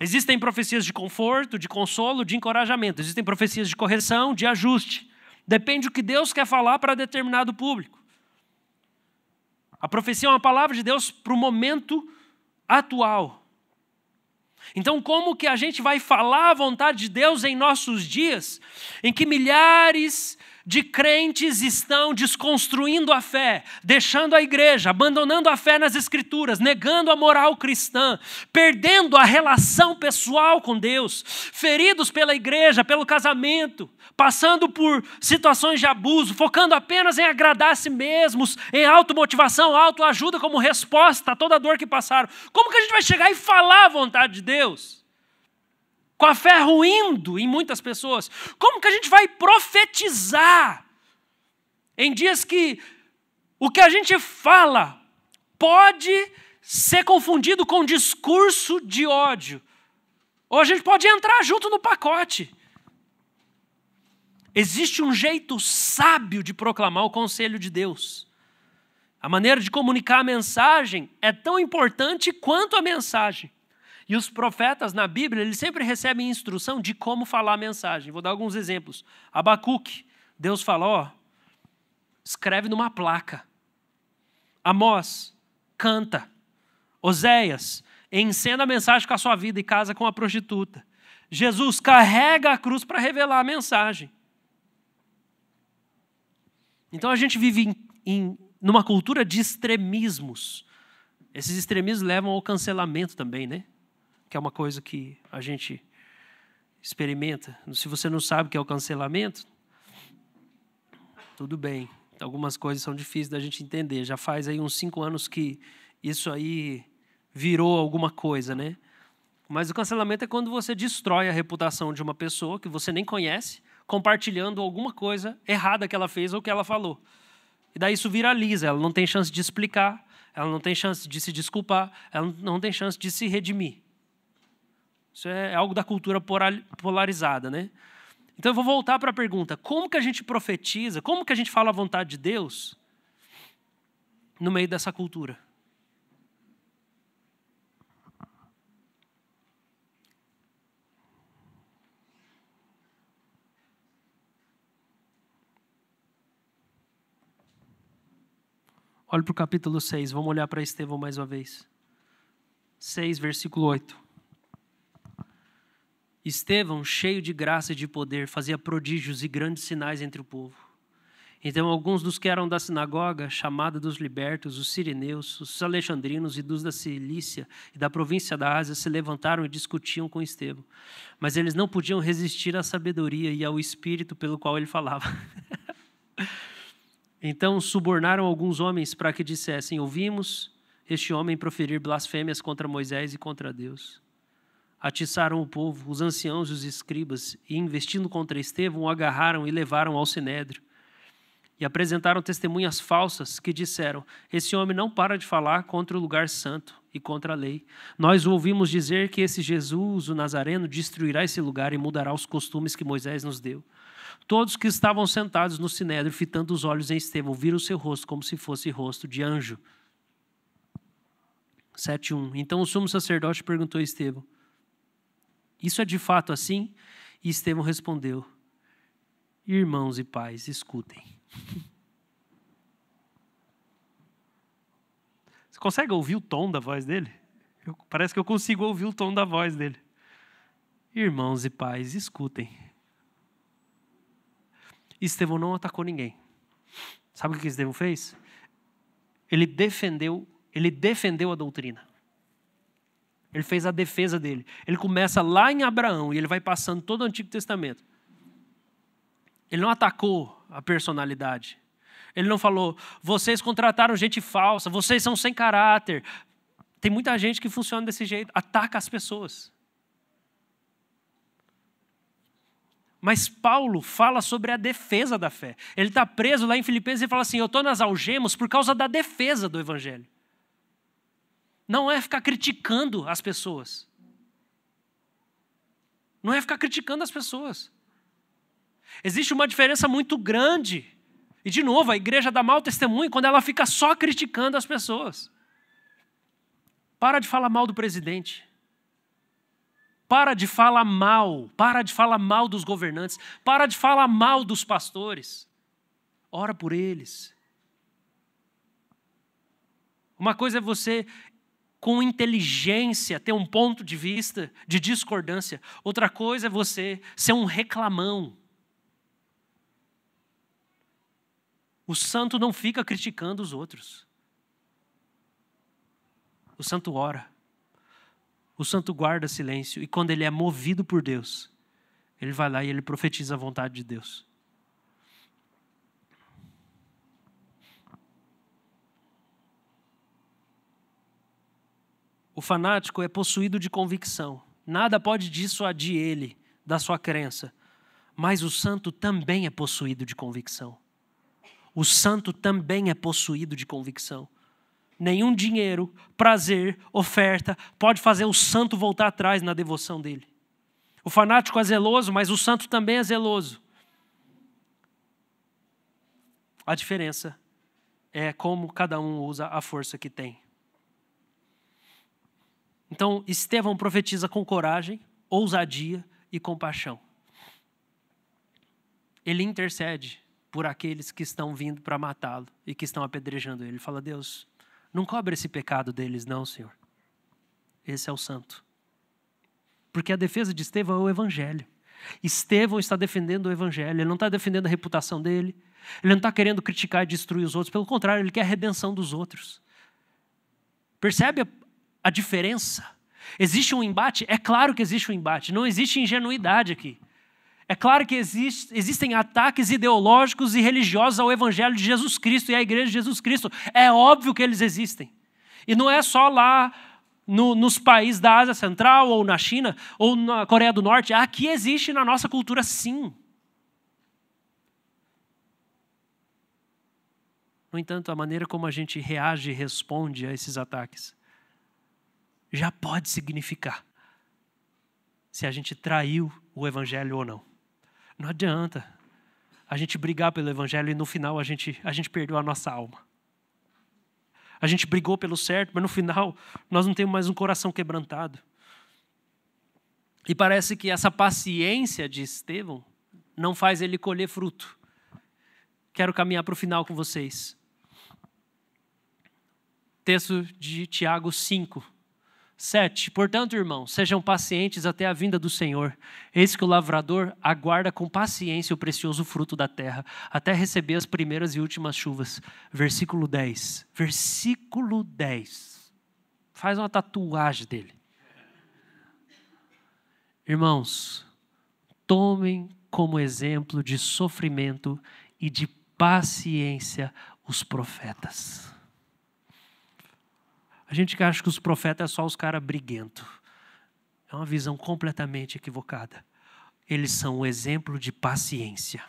Existem profecias de conforto, de consolo, de encorajamento, existem profecias de correção, de ajuste. Depende do que Deus quer falar para determinado público. A profecia é uma palavra de Deus para o momento atual. Então, como que a gente vai falar a vontade de Deus em nossos dias, em que milhares de crentes estão desconstruindo a fé, deixando a igreja, abandonando a fé nas Escrituras, negando a moral cristã, perdendo a relação pessoal com Deus, feridos pela igreja, pelo casamento, passando por situações de abuso, focando apenas em agradar a si mesmos, em automotivação, autoajuda como resposta a toda a dor que passaram. Como que a gente vai chegar e falar a vontade de Deus? Com a fé ruindo em muitas pessoas. Como que a gente vai profetizar em dias que o que a gente fala pode ser confundido com discurso de ódio? Ou a gente pode entrar junto no pacote. Existe um jeito sábio de proclamar o conselho de Deus. A maneira de comunicar a mensagem é tão importante quanto a mensagem. E os profetas na Bíblia, eles sempre recebem instrução de como falar a mensagem. Vou dar alguns exemplos. Abacuque, Deus fala, escreve numa placa. Amós, canta. Oséias, encena a mensagem com a sua vida e casa com a prostituta. Jesus carrega a cruz para revelar a mensagem. Então a gente vive numa cultura de extremismos. Esses extremismos levam ao cancelamento também, né? Que é uma coisa que a gente experimenta. Se você não sabe o que é o cancelamento, tudo bem. Algumas coisas são difíceis da gente entender. Já faz aí uns 5 anos que isso aí virou alguma coisa, né? Mas o cancelamento é quando você destrói a reputação de uma pessoa que você nem conhece, compartilhando alguma coisa errada que ela fez ou que ela falou. E daí isso viraliza, ela não tem chance de explicar, ela não tem chance de se desculpar, ela não tem chance de se redimir. Isso é algo da cultura polarizada, né? Então eu vou voltar para a pergunta, como que a gente profetiza, como que a gente fala a vontade de Deus no meio dessa cultura? Olha para o capítulo 6, vamos olhar para Estevão mais uma vez. 6, versículo 8. Estevão, cheio de graça e de poder, fazia prodígios e grandes sinais entre o povo. Então alguns dos que eram da sinagoga, chamada dos libertos, os sirineus, os alexandrinos e dos da Cilícia e da província da Ásia, se levantaram e discutiam com Estevão. Mas eles não podiam resistir à sabedoria e ao espírito pelo qual ele falava. Então subornaram alguns homens para que dissessem, ouvimos este homem proferir blasfêmias contra Moisés e contra Deus. Atiçaram o povo, os anciãos e os escribas, e investindo contra Estevão, o agarraram e levaram ao sinédrio. E apresentaram testemunhas falsas que disseram, esse homem não para de falar contra o lugar santo e contra a lei. Nós o ouvimos dizer que esse Jesus, o Nazareno, destruirá esse lugar e mudará os costumes que Moisés nos deu. Todos que estavam sentados no sinédrio, fitando os olhos em Estevão, viram o seu rosto como se fosse rosto de anjo. 7:1. Então o sumo sacerdote perguntou a Estevão, isso é de fato assim? E Estevão respondeu, irmãos e pais, escutem. Você consegue ouvir o tom da voz dele? Parece que eu consigo ouvir o tom da voz dele. Irmãos e pais, escutem. Estevão não atacou ninguém. Sabe o que Estevão fez? Ele defendeu a doutrina. Ele fez a defesa dele. Ele começa lá em Abraão e ele vai passando todo o Antigo Testamento. Ele não atacou a personalidade. Ele não falou, vocês contrataram gente falsa, vocês são sem caráter. Tem muita gente que funciona desse jeito, ataca as pessoas. Mas Paulo fala sobre a defesa da fé. Ele está preso lá em Filipenses e fala assim, eu estou nas algemas por causa da defesa do evangelho. Não é ficar criticando as pessoas. Não é ficar criticando as pessoas. Existe uma diferença muito grande. E, de novo, a igreja dá mau testemunho quando ela fica só criticando as pessoas. Para de falar mal do presidente. Para de falar mal dos governantes. Para de falar mal dos pastores. Ora por eles. Uma coisa é você, com inteligência, ter um ponto de vista de discordância. Outra coisa é você ser um reclamão. O santo não fica criticando os outros. O santo ora. O santo guarda silêncio. E quando ele é movido por Deus, ele vai lá e ele profetiza a vontade de Deus. O fanático é possuído de convicção. Nada pode dissuadir ele da sua crença. Mas o santo também é possuído de convicção. O santo também é possuído de convicção. Nenhum dinheiro, prazer, oferta pode fazer o santo voltar atrás na devoção dele. O fanático é zeloso, mas o santo também é zeloso. A diferença é como cada um usa a força que tem. Então, Estevão profetiza com coragem, ousadia e compaixão. Ele intercede por aqueles que estão vindo para matá-lo e que estão apedrejando ele. Ele fala, Deus, não cobre esse pecado deles não, Senhor. Esse é o santo. Porque a defesa de Estevão é o evangelho. Estevão está defendendo o evangelho, ele não está defendendo a reputação dele, ele não está querendo criticar e destruir os outros, pelo contrário, ele quer a redenção dos outros. Percebe a diferença? Existe um embate? É claro que existe um embate, não existe ingenuidade aqui. É claro que existem ataques ideológicos e religiosos ao evangelho de Jesus Cristo e à igreja de Jesus Cristo. É óbvio que eles existem. E não é só lá nos países da Ásia Central, ou na China, ou na Coreia do Norte. Aqui existe na nossa cultura, sim. No entanto, a maneira como a gente reage e responde a esses ataques já pode significar se a gente traiu o evangelho ou não. Não adianta a gente brigar pelo evangelho e no final a gente perdeu a nossa alma. A gente brigou pelo certo, mas no final nós não temos mais um coração quebrantado. E parece que essa paciência de Estevão não faz ele colher fruto. Quero caminhar para o final com vocês. Texto de Tiago 5:7. Portanto, irmãos, sejam pacientes até a vinda do Senhor. Eis que o lavrador aguarda com paciência o precioso fruto da terra, até receber as primeiras e últimas chuvas. Versículo 10. Versículo 10. Faz uma tatuagem dele. Irmãos, tomem como exemplo de sofrimento e de paciência os profetas. A gente acha que os profetas é só os caras briguentos. É uma visão completamente equivocada. Eles são um exemplo de paciência.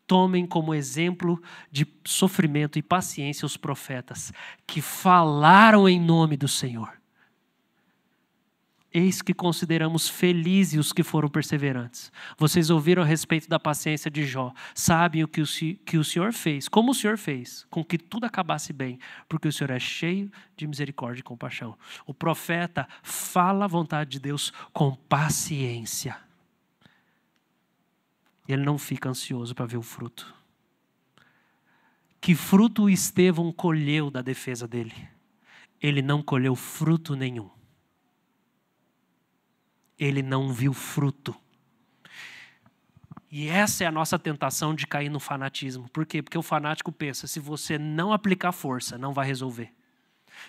Tomem como exemplo de sofrimento e paciência os profetas que falaram em nome do Senhor. Eis que consideramos felizes os que foram perseverantes. Vocês ouviram a respeito da paciência de Jó. Sabem o que o Senhor fez, como o Senhor fez, com que tudo acabasse bem, porque o Senhor é cheio de misericórdia e compaixão. O profeta fala a vontade de Deus com paciência. Ele não fica ansioso para ver o fruto. Que fruto Estevão colheu da defesa dele? Ele não colheu fruto nenhum. Ele não viu fruto. E essa é a nossa tentação de cair no fanatismo. Por quê? Porque o fanático pensa, se você não aplicar força, não vai resolver.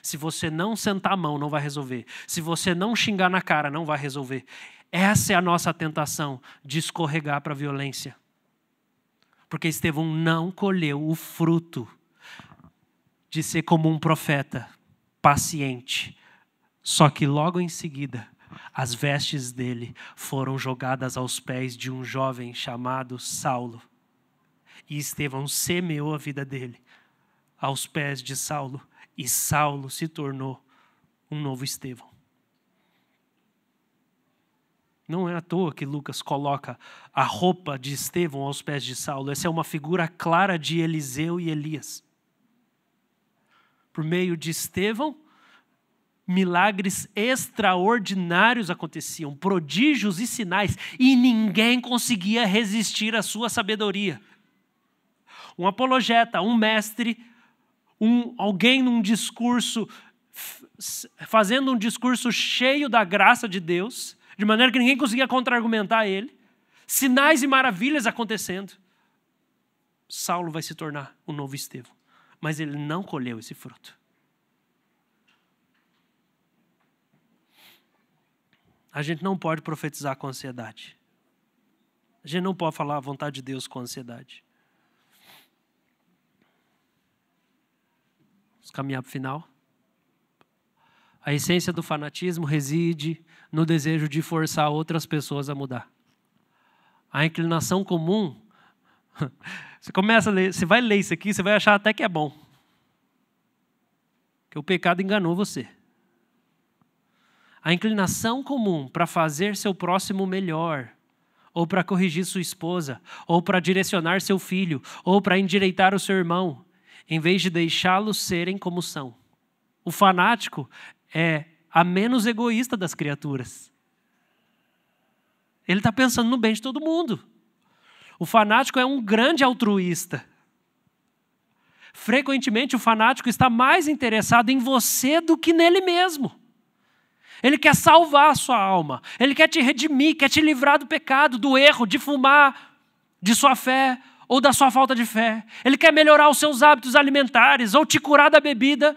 Se você não sentar a mão, não vai resolver. Se você não xingar na cara, não vai resolver. Essa é a nossa tentação de escorregar para a violência. Porque Estevão não colheu o fruto de ser como um profeta, paciente. Só que logo em seguida, as vestes dele foram jogadas aos pés de um jovem chamado Saulo. E Estevão semeou a vida dele aos pés de Saulo. E Saulo se tornou um novo Estevão. Não é à toa que Lucas coloca a roupa de Estevão aos pés de Saulo. Essa é uma figura clara de Eliseu e Elias. Por meio de Estevão, milagres extraordinários aconteciam, prodígios e sinais, e ninguém conseguia resistir à sua sabedoria. Um apologeta, um mestre, alguém num discurso, fazendo um discurso cheio da graça de Deus, de maneira que ninguém conseguia contra-argumentar ele, sinais e maravilhas acontecendo. Saulo vai se tornar o novo Estevão, mas ele não colheu esse fruto. A gente não pode profetizar com ansiedade. A gente não pode falar a vontade de Deus com ansiedade. Vamos caminhar para o final. A essência do fanatismo reside no desejo de forçar outras pessoas a mudar. A inclinação comum, você começa a ler, você vai ler isso aqui, você vai achar até que é bom. Que o pecado enganou você. A inclinação comum para fazer seu próximo melhor, ou para corrigir sua esposa, ou para direcionar seu filho, ou para endireitar o seu irmão, em vez de deixá-los serem como são. O fanático é a menos egoísta das criaturas. Ele está pensando no bem de todo mundo. O fanático é um grande altruísta. Frequentemente, o fanático está mais interessado em você do que nele mesmo. Ele quer salvar a sua alma. Ele quer te redimir, quer te livrar do pecado, do erro, de fumar, de sua fé ou da sua falta de fé. Ele quer melhorar os seus hábitos alimentares, ou te curar da bebida,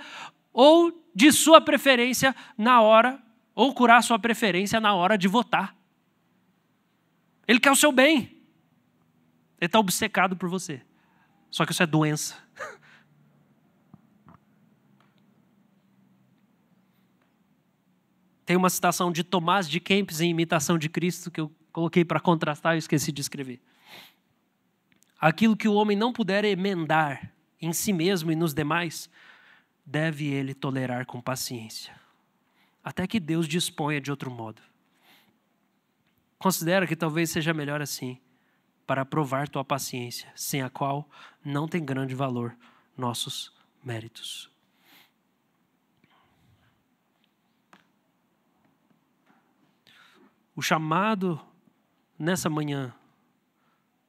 ou de sua preferência na hora, ou curar sua preferência na hora de votar. Ele quer o seu bem. Ele está obcecado por você. Só que isso é doença. Tem uma citação de Tomás de Kempis em Imitação de Cristo que eu coloquei para contrastar e esqueci de escrever. Aquilo que o homem não puder emendar em si mesmo e nos demais, deve ele tolerar com paciência, até que Deus disponha de outro modo. Considera que talvez seja melhor assim, para provar tua paciência, sem a qual não tem grande valor nossos méritos. O chamado nessa manhã,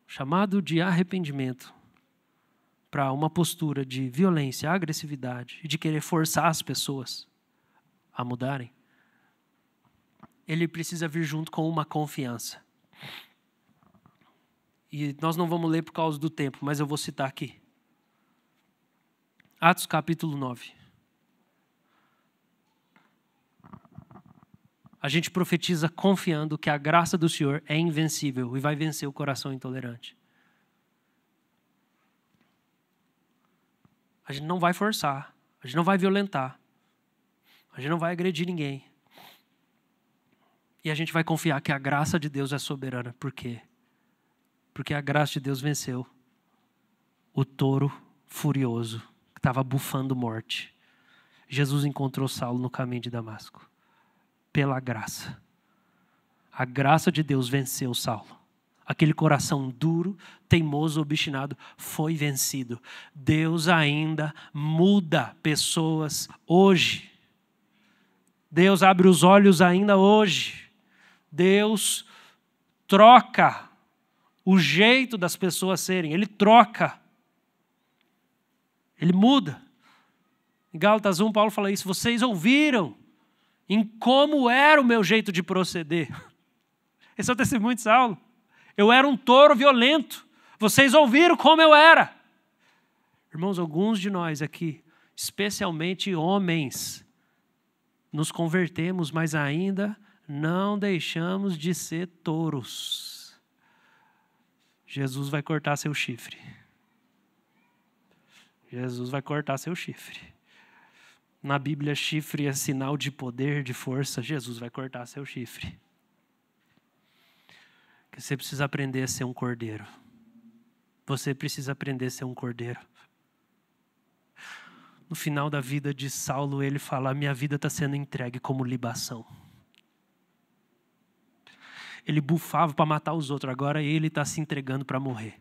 chamado de arrependimento, para uma postura de violência, agressividade e de querer forçar as pessoas a mudarem, ele precisa vir junto com uma confiança. E nós não vamos ler por causa do tempo, mas eu vou citar aqui. Atos capítulo 9. A gente profetiza confiando que a graça do Senhor é invencível e vai vencer o coração intolerante. A gente não vai forçar, a gente não vai violentar, a gente não vai agredir ninguém. E a gente vai confiar que a graça de Deus é soberana. Por quê? Porque a graça de Deus venceu o touro furioso que estava bufando morte. Jesus encontrou Saulo no caminho de Damasco. Pela graça. A graça de Deus venceu Saulo. Aquele coração duro, teimoso, obstinado, foi vencido. Deus ainda muda pessoas hoje. Deus abre os olhos ainda hoje. Deus troca o jeito das pessoas serem. Ele troca. Ele muda. Em Gálatas 1, Paulo fala isso. Vocês ouviram em como era o meu jeito de proceder. Esse é o testemunho de Saulo. Eu era um touro violento. Vocês ouviram como eu era. Irmãos, alguns de nós aqui, especialmente homens, nos convertemos, mas ainda não deixamos de ser touros. Jesus vai cortar seu chifre. Jesus vai cortar seu chifre. Na Bíblia, chifre é sinal de poder, de força. Jesus vai cortar seu chifre. Que você precisa aprender a ser um cordeiro. Você precisa aprender a ser um cordeiro. No final da vida de Saulo, ele fala: minha vida está sendo entregue como libação. Ele bufava para matar os outros, agora ele está se entregando para morrer.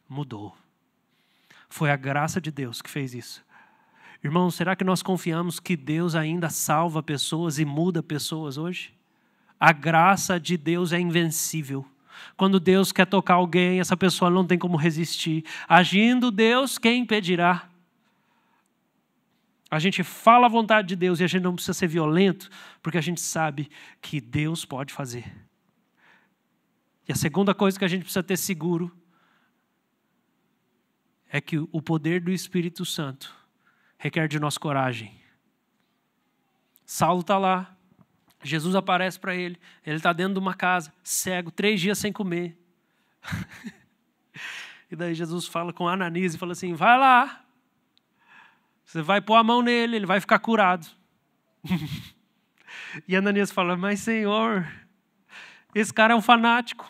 Mudou. Foi a graça de Deus que fez isso. Irmãos, será que nós confiamos que Deus ainda salva pessoas e muda pessoas hoje? A graça de Deus é invencível. Quando Deus quer tocar alguém, essa pessoa não tem como resistir. Agindo Deus, quem impedirá? A gente fala a vontade de Deus e a gente não precisa ser violento, porque a gente sabe que Deus pode fazer. E a segunda coisa que a gente precisa ter seguro é que o poder do Espírito Santo requer de nós coragem. Saulo está lá, Jesus aparece para ele, ele está dentro de uma casa, cego, 3 dias sem comer. E daí Jesus fala com Ananias e fala assim: vai lá, você vai pôr a mão nele, ele vai ficar curado. E Ananias fala: mas Senhor, esse cara é um fanático.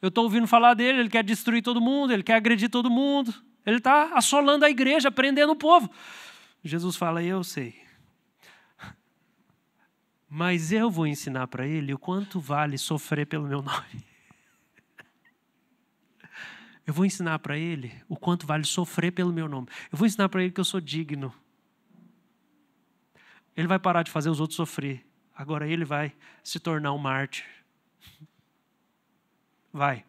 Eu estou ouvindo falar dele, ele quer destruir todo mundo, ele quer agredir todo mundo. Ele está assolando a igreja, prendendo o povo. Jesus fala: eu sei. Mas eu vou ensinar para ele o quanto vale sofrer pelo meu nome. Eu vou ensinar para ele o quanto vale sofrer pelo meu nome. Eu vou ensinar para ele que eu sou digno. Ele vai parar de fazer os outros sofrer. Agora ele vai se tornar um mártir. Vai.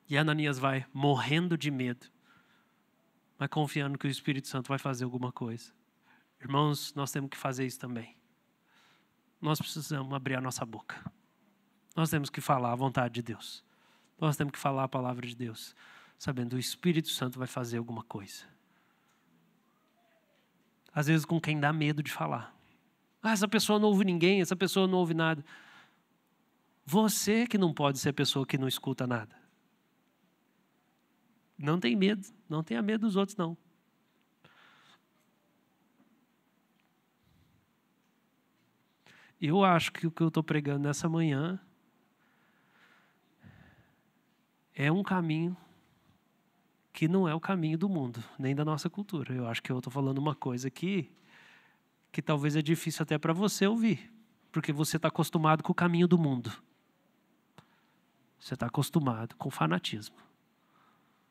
E Ananias vai morrendo de medo, mas confiando que o Espírito Santo vai fazer alguma coisa. Irmãos, nós temos que fazer isso também. Nós precisamos abrir a nossa boca. Nós temos que falar a vontade de Deus. Nós temos que falar a palavra de Deus, sabendo que o Espírito Santo vai fazer alguma coisa. Às vezes com quem dá medo de falar. Essa pessoa não ouve ninguém, essa pessoa não ouve nada. Você que não pode ser a pessoa que não escuta nada. Não tem medo, não tenha medo dos outros, não. Eu acho que o que eu estou pregando nessa manhã é um caminho que não é o caminho do mundo, nem da nossa cultura. Eu acho que eu estou falando uma coisa aqui que talvez é difícil até para você ouvir, porque você está acostumado com o caminho do mundo. Você está acostumado com o fanatismo.